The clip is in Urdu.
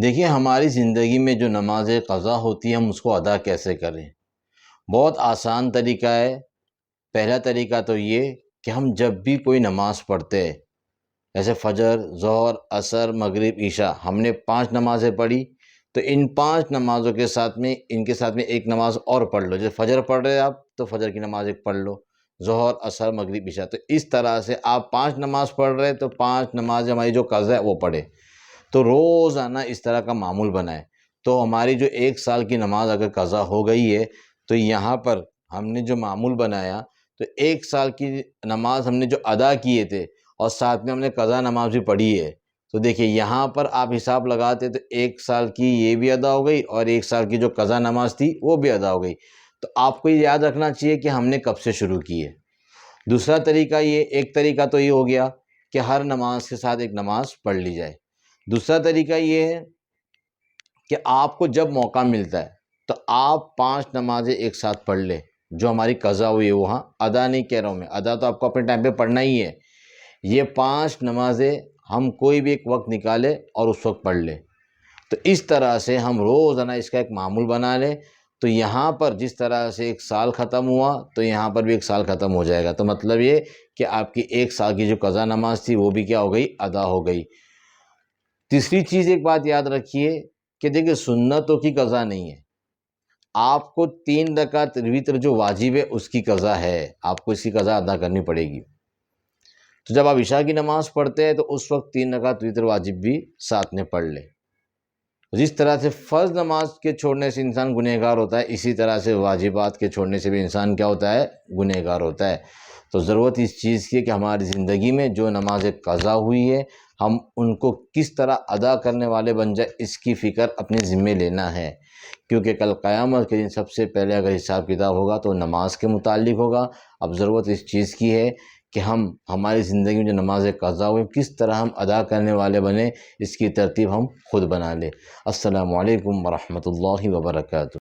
دیکھیے ہماری زندگی میں جو نماز قضا ہوتی ہے ہم اس کو ادا کیسے کریں؟ بہت آسان طریقہ ہے۔ پہلا طریقہ تو یہ کہ ہم جب بھی کوئی نماز پڑھتے ہیں، جیسے فجر، ظہر، عصر، مغرب، عشاء، ہم نے 5 نمازیں پڑھی تو ان 5 نمازوں کے ساتھ میں ایک نماز اور پڑھ لو۔ جیسے فجر پڑھ رہے آپ تو فجر کی نماز ایک پڑھ لو، ظہر، عصر، مغرب، عشاء، تو اس طرح سے آپ 5 نماز پڑھ رہے تو 5 نماز ہماری جو قضا ہے وہ پڑھے۔ تو روزانہ اس طرح کا معمول بنائے تو ہماری جو 1 سال کی نماز اگر قضا ہو گئی ہے تو یہاں پر ہم نے جو معمول بنایا تو 1 سال کی نماز ہم نے جو ادا کیے تھے اور ساتھ میں ہم نے قضا نماز بھی پڑھی ہے، تو دیکھیے یہاں پر آپ حساب لگاتے تو 1 سال کی یہ بھی ادا ہو گئی اور 1 سال کی جو قضا نماز تھی وہ بھی ادا ہو گئی۔ تو آپ کو یہ یاد رکھنا چاہیے کہ ہم نے کب سے شروع کی ہے۔ دوسرا طریقہ ایک طریقہ تو یہ ہو گیا کہ ہر نماز کے ساتھ ایک نماز پڑھ لی جائے۔ دوسرا طریقہ یہ ہے کہ آپ کو جب موقع ملتا ہے تو آپ 5 نمازیں ایک ساتھ پڑھ لیں جو ہماری قضا ہوئی ہے، وہاں ادا نہیں کہہ رہا ہوں میں، ادا تو آپ کو اپنے ٹائم پہ پڑھنا ہی ہے۔ یہ 5 نمازیں ہم کوئی بھی ایک وقت نکالے اور اس وقت پڑھ لیں۔ تو اس طرح سے ہم روزانہ اس کا ایک معمول بنا لیں تو یہاں پر جس طرح سے 1 سال ختم ہوا تو یہاں پر بھی 1 سال ختم ہو جائے گا۔ تو مطلب یہ کہ آپ کی 1 سال کی جو قضا نماز تھی وہ بھی کیا ہو گئی؟ ادا ہو گئی۔ تیسری چیز ایک بات یاد رکھیے کہ دیکھیں سنتوں کی قضا نہیں ہے، آپ کو 3 رکعت وتر جو واجب ہے اس کی قضا ہے، آپ کو اس کی قضا ادا کرنی پڑے گی۔ تو جب آپ عشاء کی نماز پڑھتے ہیں تو اس وقت 3 رکعت وتر واجب بھی ساتھ میں پڑھ لیں۔ جس طرح سے فرض نماز کے چھوڑنے سے انسان گنہگار ہوتا ہے، اسی طرح سے واجبات کے چھوڑنے سے بھی انسان کیا ہوتا ہے؟ گنہگار ہوتا ہے۔ تو ضرورت اس چیز کی ہے کہ ہماری زندگی میں جو نماز قضا ہوئی ہے ہم ان کو کس طرح ادا کرنے والے بن جائے، اس کی فکر اپنے ذمے لینا ہے، کیونکہ کل قیامت کے دن سب سے پہلے اگر حساب کتاب ہوگا تو نماز کے متعلق ہوگا۔ اب ضرورت اس چیز کی ہے کہ ہم ہماری زندگی میں جو نماز قضا ہوئی کس طرح ہم ادا کرنے والے بنیں، اس کی ترتیب ہم خود بنا لیں۔ السلام علیکم ورحمۃ اللہ وبرکاتہ۔